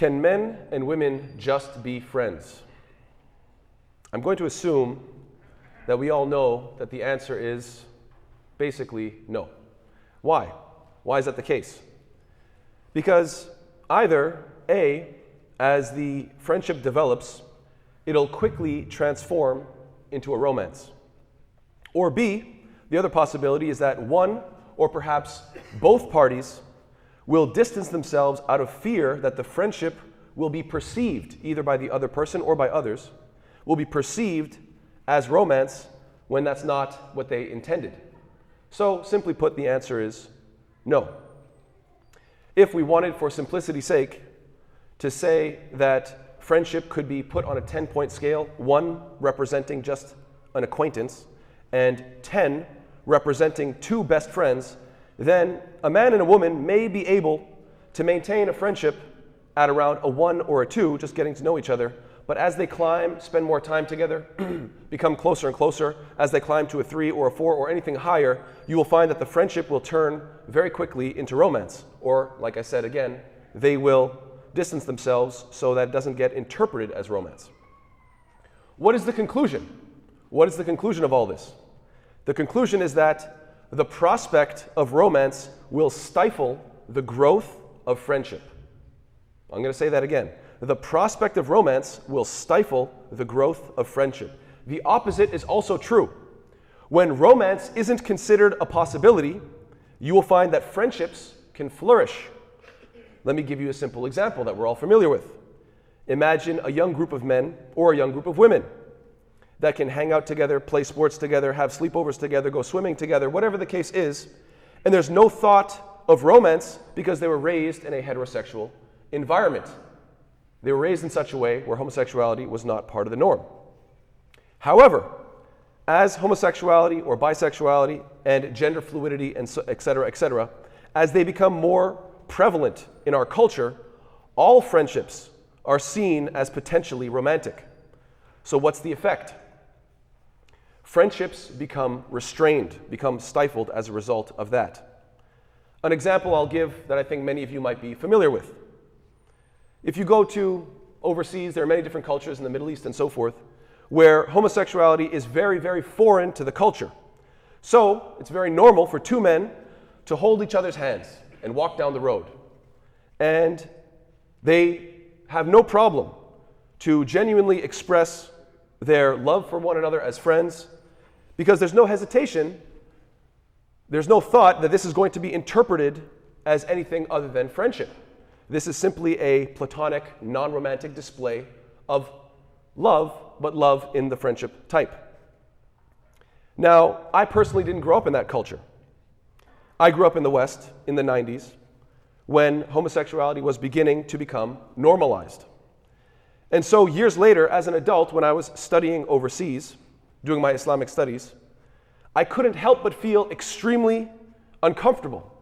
Can men and women just be friends? I'm going to assume that we all know that the answer is basically no. Why? Why is that the case? Because either A, as the friendship develops, it'll quickly transform into a romance. Or B, the other possibility is that one or perhaps both parties will distance themselves out of fear that the friendship will be perceived, either by the other person or by others, will be perceived as romance when that's not what they intended. So, simply put, the answer is no. If we wanted, for simplicity's sake, to say that friendship could be put on a 10-point scale, 1 representing just an acquaintance, and 10 representing 2 best friends, then a man and a woman may be able to maintain a friendship at around a 1 or a 2, just getting to know each other. But as they climb, spend more time together, become closer and closer, as they climb to a 3 or a 4 or anything higher, you will find that the friendship will turn very quickly into romance. Or, like I said again, they will distance themselves so that it doesn't get interpreted as romance. What is the conclusion? What is the conclusion of all this? The conclusion is that the prospect of romance will stifle the growth of friendship. I'm going to say that again. The prospect of romance will stifle the growth of friendship. The opposite is also true. When romance isn't considered a possibility, you will find that friendships can flourish. Let me give you a simple example that we're all familiar with. Imagine a young group of men or a young group of women that can hang out together, play sports together, have sleepovers together, go swimming together, whatever the case is, and there's no thought of romance because they were raised in a heterosexual environment. They were raised in such a way where homosexuality was not part of the norm. However, as homosexuality or bisexuality and gender fluidity and et cetera, as they become more prevalent in our culture, all friendships are seen as potentially romantic. So what's the effect? Friendships become restrained, become stifled as a result of that. An example I'll give that I think many of you might be familiar with. If you go to overseas, there are many different cultures in the Middle East and so forth, where homosexuality is very, very foreign to the culture. So it's very normal for 2 men to hold each other's hands and walk down the road. And they have no problem to genuinely express their love for one another as friends, because there's no hesitation, there's no thought that this is going to be interpreted as anything other than friendship. This is simply a platonic, non-romantic display of love, but love in the friendship type. Now, I personally didn't grow up in that culture. I grew up in the West in the 90s when homosexuality was beginning to become normalized. And so years later, as an adult, when I was studying overseas, doing my Islamic studies, I couldn't help but feel extremely uncomfortable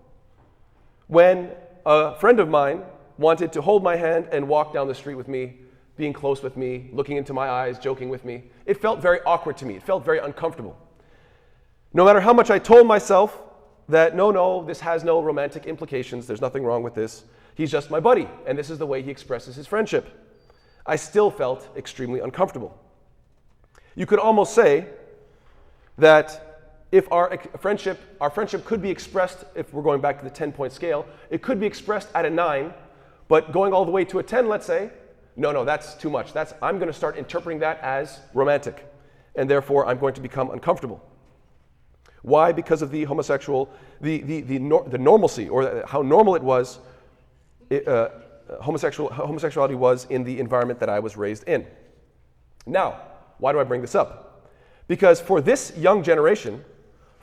when a friend of mine wanted to hold my hand and walk down the street with me, being close with me, looking into my eyes, joking with me. It felt very awkward to me. It felt very uncomfortable. No matter how much I told myself that no, this has no romantic implications, there's nothing wrong with this, he's just my buddy, and this is the way he expresses his friendship, I still felt extremely uncomfortable. You could almost say that if our friendship could be expressed, if we're going back to the 10-point scale, it could be expressed at a 9, but going all the way to a 10, let's say, no, that's too much. I'm going to start interpreting that as romantic, and therefore I'm going to become uncomfortable. Why? Because of the homosexual, the normalcy, or how normal it was, homosexuality was in the environment that I was raised in. Now, why do I bring this up? Because for this young generation,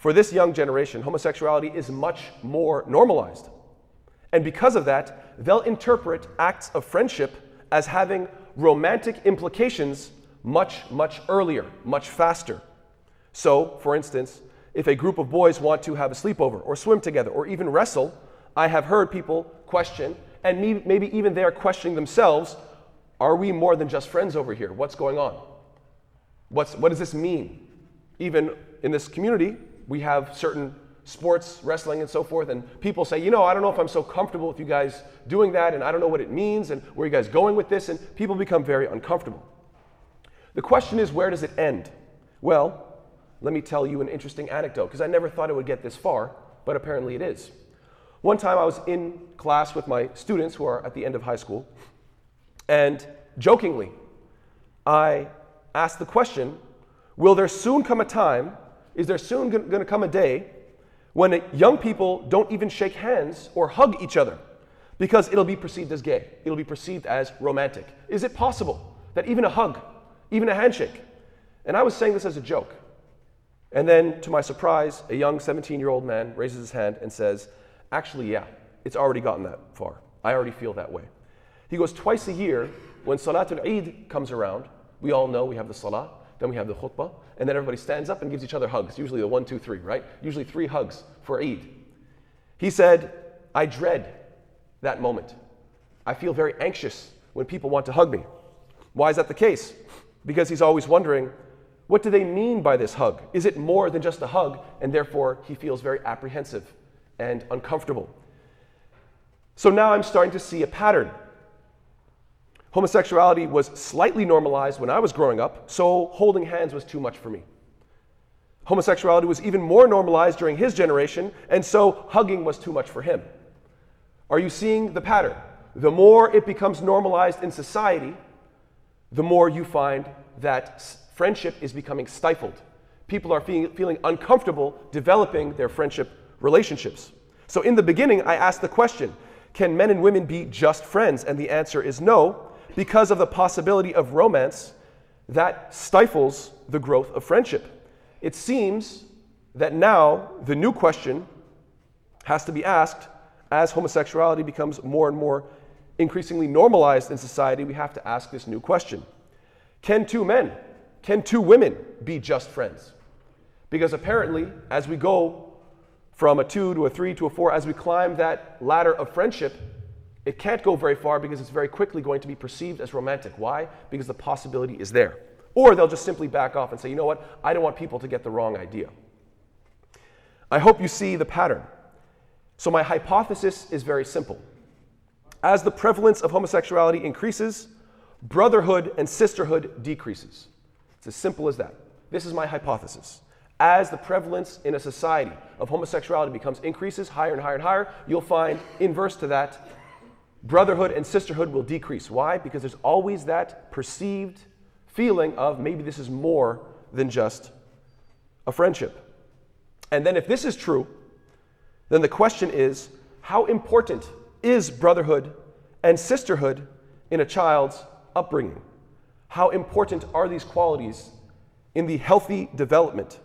homosexuality is much more normalized. And because of that, they'll interpret acts of friendship as having romantic implications much, much earlier, much faster. So, for instance, if a group of boys want to have a sleepover or swim together or even wrestle, I have heard people question, and maybe even they are questioning themselves, are we more than just friends over here? What's going on? What does this mean? Even in this community, we have certain sports, wrestling, and so forth, and people say, I don't know if I'm so comfortable with you guys doing that, and I don't know what it means, and where are you guys going with this, and people become very uncomfortable. The question is, where does it end? Well, let me tell you an interesting anecdote, because I never thought it would get this far, but apparently it is. One time I was in class with my students who are at the end of high school, and jokingly, I asked the question, will there soon come a time, is there soon going to come a day when young people don't even shake hands or hug each other because it'll be perceived as gay, it'll be perceived as romantic? Is it possible that even a hug, even a handshake? And I was saying this as a joke. And then, to my surprise, a young 17-year-old man raises his hand and says, actually, yeah, it's already gotten that far. I already feel that way. He goes, twice a year, when Salatul Eid comes around, we all know we have the Salah, then we have the khutbah, and then everybody stands up and gives each other hugs, usually the 1, 2, 3, right? Usually 3 hugs for Eid. He said, I dread that moment. I feel very anxious when people want to hug me. Why is that the case? Because he's always wondering, what do they mean by this hug? Is it more than just a hug? And therefore, he feels very apprehensive and uncomfortable. So now I'm starting to see a pattern. Homosexuality was slightly normalized when I was growing up, so holding hands was too much for me. Homosexuality was even more normalized during his generation, and so hugging was too much for him. Are you seeing the pattern? The more it becomes normalized in society, the more you find that friendship is becoming stifled. People are feeling uncomfortable developing their friendship relationships. So in the beginning, I asked the question, can men and women be just friends? And the answer is no, because of the possibility of romance that stifles the growth of friendship. It seems that now the new question has to be asked as homosexuality becomes more and more increasingly normalized in society. We have to ask this new question. Can 2 men, can 2 women be just friends? Because apparently, as we go from a 2 to a 3 to a 4, as we climb that ladder of friendship, it can't go very far because it's very quickly going to be perceived as romantic. Why? Because the possibility is there. Or they'll just simply back off and say, you know what, I don't want people to get the wrong idea. I hope you see the pattern. So my hypothesis is very simple. As the prevalence of homosexuality increases, brotherhood and sisterhood decreases. It's as simple as that. This is my hypothesis. As the prevalence in a society of homosexuality increases higher and higher and higher, you'll find, inverse to that, brotherhood and sisterhood will decrease. Why? Because there's always that perceived feeling of maybe this is more than just a friendship. And then if this is true, then the question is, how important is brotherhood and sisterhood in a child's upbringing? How important are these qualities in the healthy development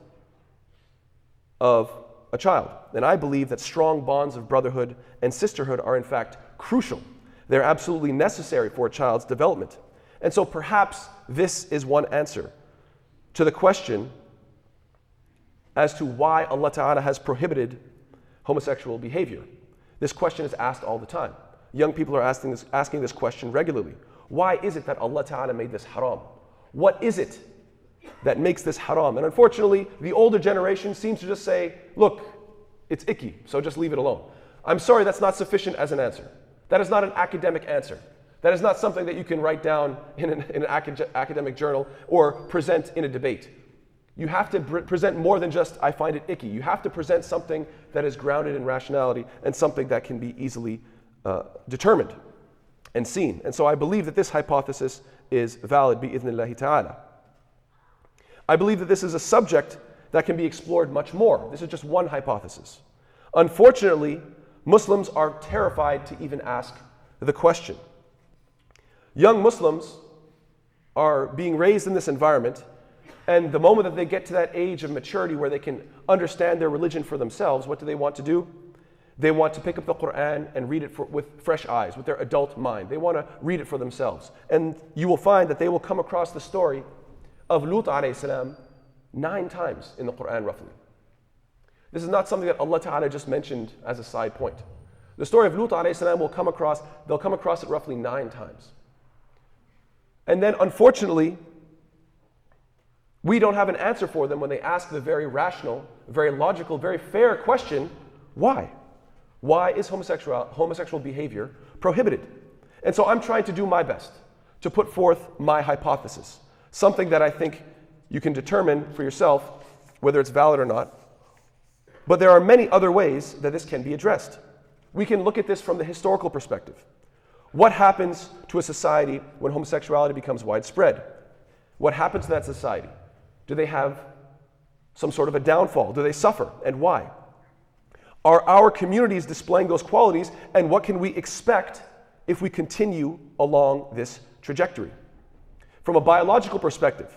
of a child? And I believe that strong bonds of brotherhood and sisterhood are in fact crucial. They're absolutely necessary for a child's development. And so perhaps this is one answer to the question as to why Allah Ta'ala has prohibited homosexual behavior. This question is asked all the time. Young people are asking this question regularly. Why is it that Allah Ta'ala made this haram? What is it that makes this haram? And unfortunately, the older generation seems to just say, look, it's icky, so just leave it alone. I'm sorry, that's not sufficient as an answer. That is not an academic answer. That is not something that you can write down in an academic journal or present in a debate. You have to present more than just, I find it icky. You have to present something that is grounded in rationality and something that can be easily determined and seen. And so I believe that this hypothesis is valid, bi-idhnillahi ta'ala. I believe that this is a subject that can be explored much more. This is just one hypothesis. Unfortunately, Muslims are terrified to even ask the question. Young Muslims are being raised in this environment, and the moment that they get to that age of maturity where they can understand their religion for themselves, what do they want to do? They want to pick up the Quran and read it with fresh eyes, with their adult mind. They want to read it for themselves. And you will find that they will come across the story of Lut alayhi salam 9 times in the Quran roughly. This is not something that Allah Ta'ala just mentioned as a side point. The story of Lut alayhi salam they'll come across it roughly 9 times. And then unfortunately, we don't have an answer for them when they ask the very rational, very logical, very fair question: why? Why is homosexual behavior prohibited? And so I'm trying to do my best to put forth my hypothesis, something that I think you can determine for yourself whether it's valid or not. But there are many other ways that this can be addressed. We can look at this from the historical perspective. What happens to a society when homosexuality becomes widespread? What happens to that society? Do they have some sort of a downfall? Do they suffer? And why? Are our communities displaying those qualities? And what can we expect if we continue along this trajectory? From a biological perspective,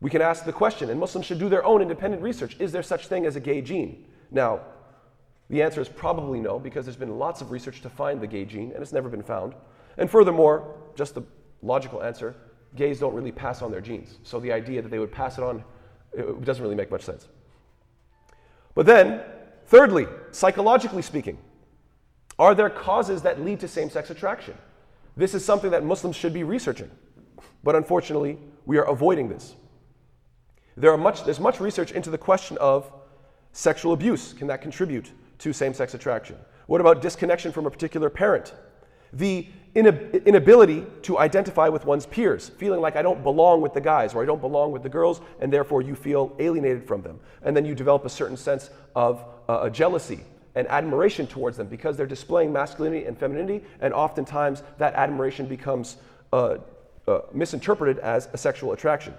we can ask the question, and Muslims should do their own independent research: is there such thing as a gay gene? Now, the answer is probably no, because there's been lots of research to find the gay gene, and it's never been found. And furthermore, just the logical answer, gays don't really pass on their genes. So the idea that they would pass it on, it doesn't really make much sense. But then, thirdly, psychologically speaking, are there causes that lead to same-sex attraction? This is something that Muslims should be researching. But unfortunately, we are avoiding this. There's much research into the question of sexual abuse. Can that contribute to same-sex attraction? What about disconnection from a particular parent? The inability to identify with one's peers, feeling like I don't belong with the guys or I don't belong with the girls, and therefore you feel alienated from them. And then you develop a certain sense of a jealousy and admiration towards them because they're displaying masculinity and femininity, and oftentimes that admiration becomes misinterpreted as a sexual attraction.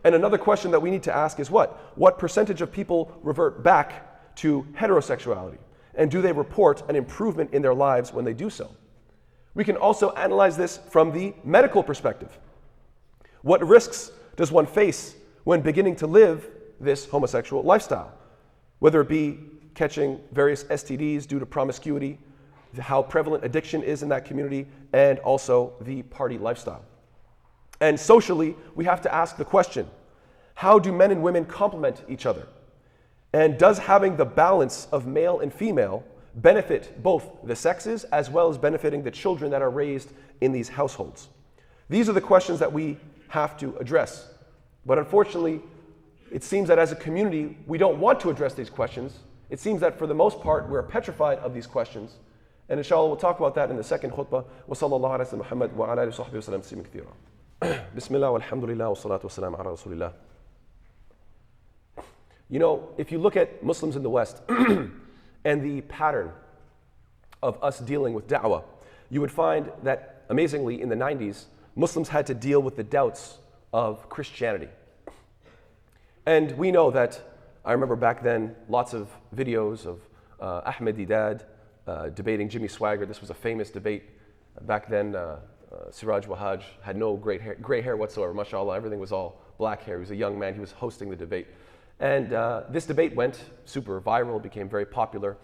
And another question that we need to ask is what? What percentage of people revert back to heterosexuality? And do they report an improvement in their lives when they do so? We can also analyze this from the medical perspective. What risks does one face when beginning to live this homosexual lifestyle? Whether it be catching various STDs due to promiscuity, how prevalent addiction is in that community, and also the party lifestyle. And socially, we have to ask the question, how do men and women complement each other? And does having the balance of male and female benefit both the sexes as well as benefiting the children that are raised in these households? These are the questions that we have to address. But unfortunately, it seems that as a community, we don't want to address these questions. It seems that for the most part, we're petrified of these questions. And inshallah, we'll talk about that in the second khutbah. Wa sallallahu ala Muhammad wa ala alihi wa sahbihi wa sallam tasliman kathira. Bismillah walhamdulillah wa salatu wa salam ala rasulillah. You know, if you look at Muslims in the West and the pattern of us dealing with da'wah, you would find that, amazingly, in the 90s, Muslims had to deal with the doubts of Christianity. And we know that, I remember back then, lots of videos of Ahmed Deedat debating Jimmy Swaggart. This was a famous debate. Back then, Siraj Wahhaj had no gray hair whatsoever, mashallah, everything was all black hair. He was a young man, he was hosting the debate. And this debate went super viral, became very popular.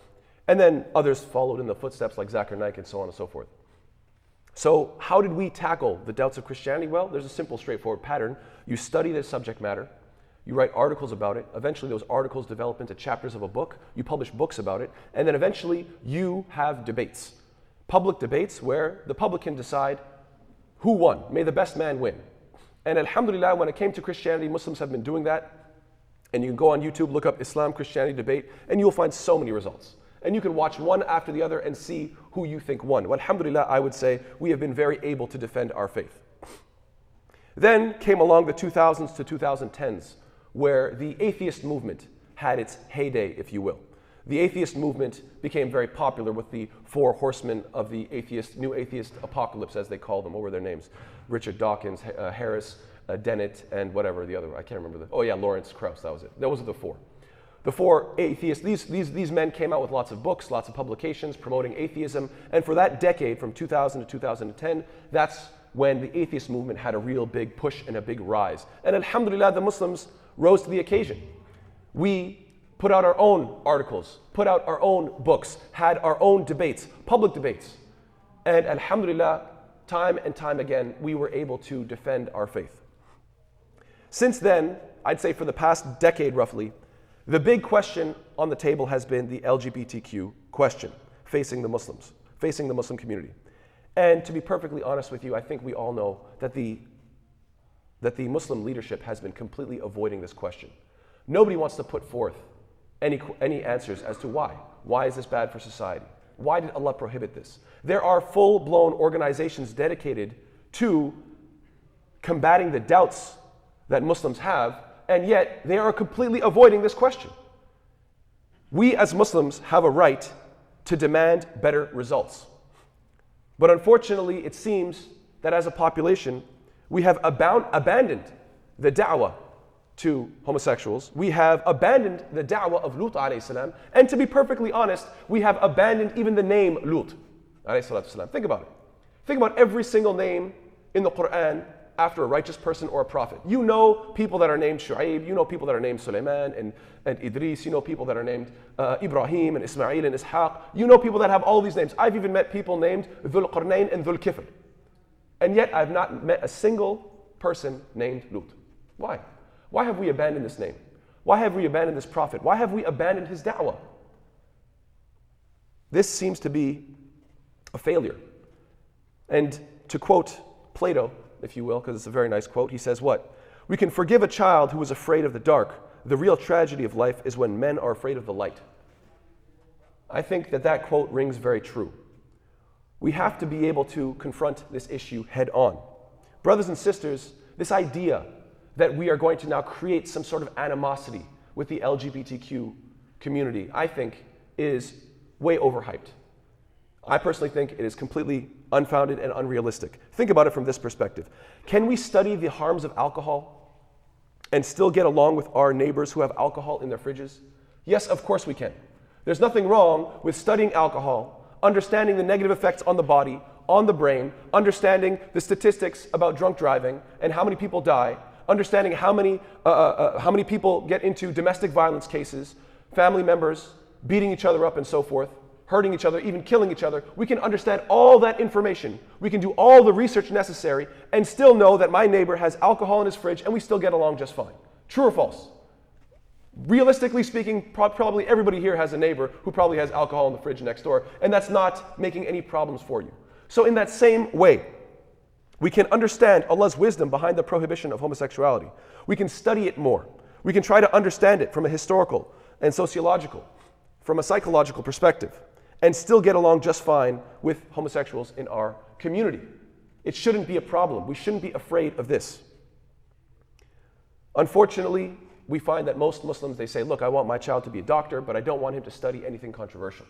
And then others followed in the footsteps like Zakir Naik and so on and so forth. So how did we tackle the doubts of Christianity? Well, there's a simple, straightforward pattern. You study the subject matter, you write articles about it, eventually those articles develop into chapters of a book, you publish books about it, and then eventually you have debates. Public debates where the public can decide who won. May the best man win. And alhamdulillah, when it came to Christianity, Muslims have been doing that. And you can go on YouTube, look up Islam, Christianity debate, and you'll find so many results. And you can watch one after the other and see who you think won. Well, alhamdulillah, I would say we have been very able to defend our faith. Then came along the 2000s to 2010s, where the atheist movement had its heyday, if you will. The atheist movement became very popular with the four horsemen of the new atheist apocalypse, as they call them. What were their names? Richard Dawkins, Harris, Dennett, and whatever the other, I can't remember. Lawrence Krauss, that was it. Those are the four. The four atheists, these men came out with lots of books, lots of publications promoting atheism. And for that decade, from 2000 to 2010, that's when the atheist movement had a real big push and a big rise. And alhamdulillah, the Muslims rose to the occasion. We put out our own articles, put out our own books, had our own debates, public debates. And alhamdulillah, time and time again, we were able to defend our faith. Since then, I'd say for the past decade roughly, the big question on the table has been the LGBTQ question facing the Muslims, facing the Muslim community. And to be perfectly honest with you, I think we all know that the Muslim leadership has been completely avoiding this question. Nobody wants to put forth any answers as to why. Why is this bad for society? Why did Allah prohibit this? There are full-blown organizations dedicated to combating the doubts that Muslims have, and yet they are completely avoiding this question. We as Muslims have a right to demand better results. But unfortunately, it seems that as a population, we have abandoned the da'wah to homosexuals. We have abandoned the da'wah of Lut alayhi salam. And to be perfectly honest, we have abandoned even the name Lut alayhi salatu salam. Think about it. Think about every single name in the Quran after a righteous person or a prophet. You know people that are named Shu'aib, you know people that are named Sulaiman and Idris, you know people that are named Ibrahim and Ismail and Ishaq. You know people that have all these names. I've even met people named Dhul Qarnayn and Dhul Kifl. And yet I've not met a single person named Lut. Why? Why have we abandoned this name? Why have we abandoned this prophet? Why have we abandoned his da'wah? This seems to be a failure. And to quote Plato, if you will, because it's a very nice quote, he says what? We can forgive a child who is afraid of the dark. The real tragedy of life is when men are afraid of the light. I think that quote rings very true. We have to be able to confront this issue head on. Brothers and sisters, this idea that we are going to now create some sort of animosity with the LGBTQ community, I think is way overhyped. I personally think it is completely unfounded and unrealistic. Think about it from this perspective. Can we study the harms of alcohol and still get along with our neighbors who have alcohol in their fridges? Yes, of course we can. There's nothing wrong with studying alcohol, understanding the negative effects on the body, on the brain, understanding the statistics about drunk driving and how many people die, understanding how many people get into domestic violence cases, family members beating each other up and so forth, hurting each other, even killing each other. We can understand all that information. We can do all the research necessary and still know that my neighbor has alcohol in his fridge and we still get along just fine. True or false? Realistically speaking, probably everybody here has a neighbor who probably has alcohol in the fridge next door, and that's not making any problems for you. So in that same way, we can understand Allah's wisdom behind the prohibition of homosexuality. We can study it more. We can try to understand it from a historical and sociological, from a psychological perspective, and still get along just fine with homosexuals in our community. It shouldn't be a problem. We shouldn't be afraid of this. Unfortunately, we find that most Muslims, they say, look, I want my child to be a doctor, but I don't want him to study anything controversial.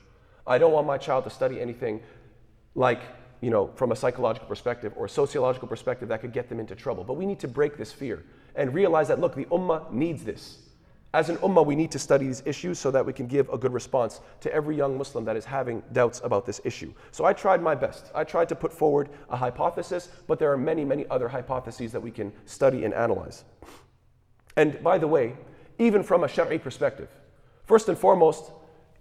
I don't want my child to study anything like, from a psychological perspective or a sociological perspective that could get them into trouble. But we need to break this fear and realize that, look, the ummah needs this. As an ummah, we need to study these issues so that we can give a good response to every young Muslim that is having doubts about this issue. So I tried my best. I tried to put forward a hypothesis, but there are many, many other hypotheses that we can study and analyze. And by the way, even from a Shari'i perspective, first and foremost,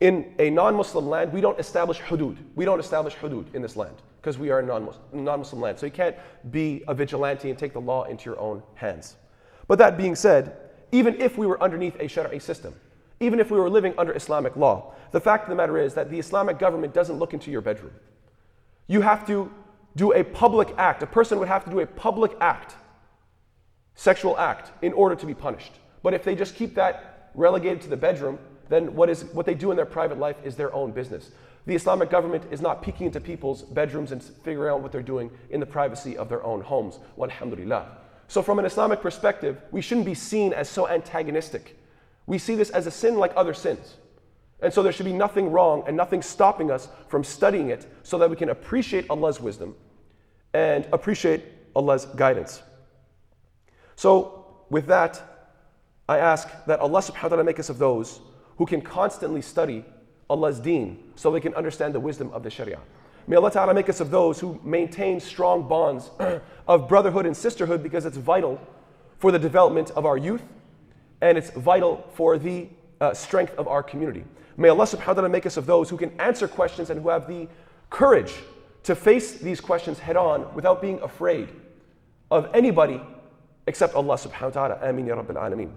in a non-Muslim land, we don't establish hudud. We don't establish hudud in this land because we are a non-Muslim land. So you can't be a vigilante and take the law into your own hands. But that being said, even if we were underneath a Shari'i system, even if we were living under Islamic law, the fact of the matter is that the Islamic government doesn't look into your bedroom. You have to do a public act. A person would have to do a public act, sexual act, in order to be punished. But if they just keep that relegated to the bedroom, then what they do in their private life is their own business. The Islamic government is not peeking into people's bedrooms and figuring out what they're doing in the privacy of their own homes. Walhamdulillah. So from an Islamic perspective, we shouldn't be seen as so antagonistic. We see this as a sin like other sins. And so there should be nothing wrong and nothing stopping us from studying it so that we can appreciate Allah's wisdom and appreciate Allah's guidance. So with that, I ask that Allah subhanahu wa ta'ala make us of those who can constantly study Allah's deen so they can understand the wisdom of the Sharia. May Allah Ta'ala make us of those who maintain strong bonds of brotherhood and sisterhood because it's vital for the development of our youth and it's vital for the strength of our community. May Allah Subhanahu wa Ta'ala make us of those who can answer questions and who have the courage to face these questions head on without being afraid of anybody except Allah Subhanahu wa Ta'ala. Ameen ya Rabbil Alameen.